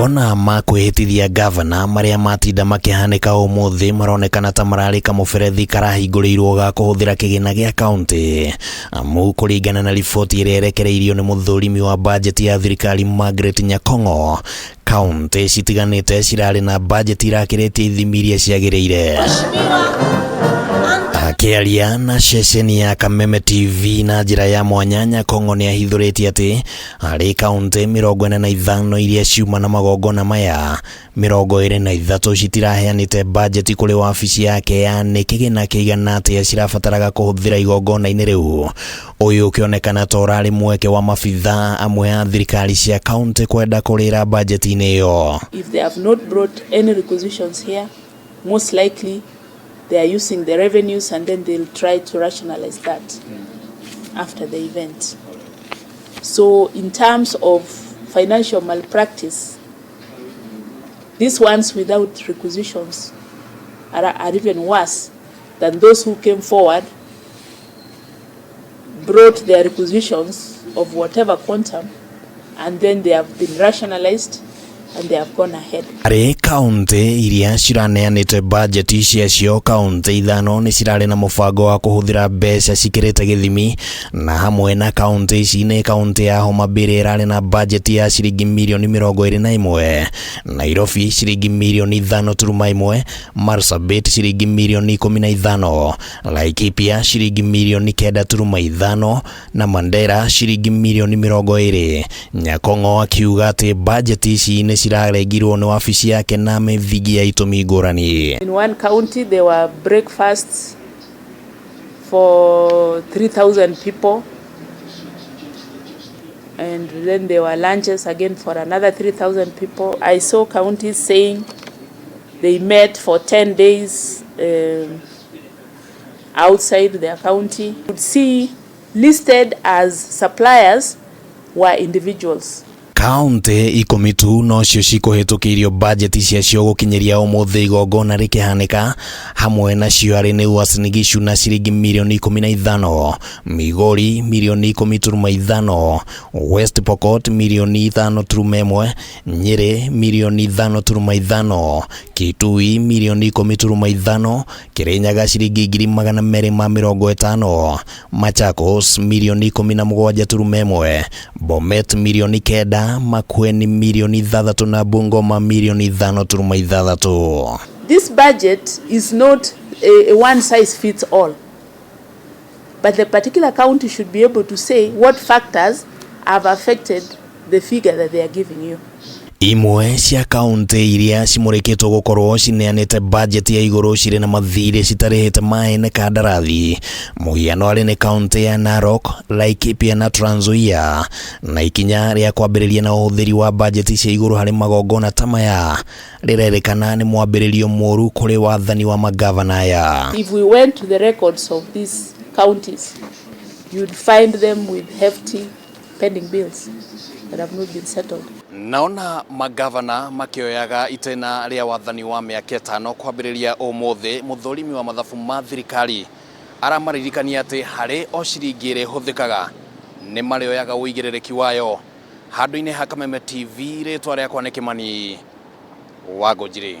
Magongona ma kwihitithia ngabana maria matinda makihanika umuthi maronekana ta mararika muberethi karahingũrĩirwo ga kuhuthira kigiina gia kaunti. Amu kuringana na riboti iria irekereirio ni muthurimi wa bajeti ya thirikari NYAKONG'O, kaunti citiganite cirarĩ na bajeti irakĩrĩtie ithimi iria ciagĩrĩire. Akiaria na ceceni ya Kameme TV na njĩra ya mwanya, NYAKONG'O nĩ ahithũrĩtie atĩ harĩ kaunti 45 iria ciuma na magongona maya, 23 citiraheanĩte bajeti kũrĩ wabici yake ya nĩ kigiina kĩigana atĩa cirabataraga kũhũthĩra igongona-inĩ rĩu. Ũyũ ũkĩonekana ta ũrarĩ mweke wa mabithaa amwe a thirikari cia kaunti kwenda kũrĩra bajeti-inĩ ĩyo. If they have not brought any requisitions here, most likely they are using the revenues and then they'll try to rationalize that after the event. So in terms of financial malpractice, these ones without requisitions are even worse than those who came forward, brought their requisitions of whatever quantum, and then they have been rationalized and they have gone ahead. Ari kaunti iria ciraneanĩte bajeti ciacio, kaunti ithano nĩ cirarĩ na mũbango wa kũhũthĩra mbeca cikĩrĩte gĩthimi, na hamwe na kaunti ici nĩ kaunti ya Homa Bay ĩrarĩ na bajeti ya ciringi mirioni 21, Nairobi ciringi mirioni 5.1, Marsabit ciringi mirioni 15, Laikipia ciringi mirioni 9.5 na Mandera ciringi mirioni 20. NYAKONG'O akiuga atĩ bajeti ici nĩ cirarengirwo nĩ wabici yake na mĩthingi ya itũmi ngũrani. In one county there were breakfasts for 3,000 people, and then there were lunches again for another 3,000 people. I saw counties saying they met for 10 days outside their county. You could see listed as suppliers were individuals. Kaunti 10 tu nocio cikuhĩtũkĩirio bajeti ciacio gũkinyĩria umuthi igongona rĩkĩhanĩka, hamwe nacio arĩ nĩ Uasin Gishu na ciringi mirioni 15, Migori mirioni 10.5, West Pokot mirioni 5.1, Nyeri mirioni 5.5, Kitui mirioni 10.5, Kirinyaga ciringi 250, Machakos mirioni 17.1, Bomet mirioni 9, Makueni milioni 3 na Bungoma milioni 5.6. This budget is not a one size fits all, but the particular county should be able to say what factors have affected the figure that they are giving you. Imwe cia kaunti iria cimũrĩkĩtwo gũkorwo cineanĩte bajeti ya igũrũ cirĩ na mathirĩ citarĩhĩte maene kandarathi. Mũhiano arĩ nĩ kaunti ya Narok, Laikipia na Trans Nzoia, na ikinya rĩa kwambĩrĩria na ũhũthĩri wa bajeti cia igũrũ harĩ magongona ta maya rĩrerĩkana nĩ mwambĩrĩrio mũru kũrĩ wathani wa magavana aya. If we went to the records of these counties, you'd find them with hefty pending bills that have not been settled. Naona magavana makioyaga itena rĩa wathani wa mĩaka 5 kwambĩrĩria umuthi, muthurimi wa mathabu ma thirikari aramaririkania atĩ harĩ o ciringi ĩrĩa ĩhũthĩkaga nĩ marĩoyaga ũigĩrĩrĩki wayo. Handũ-inĩ ha Kameme TV, rĩtwa rĩakwa nĩ Kimani wa Ngũnjiri.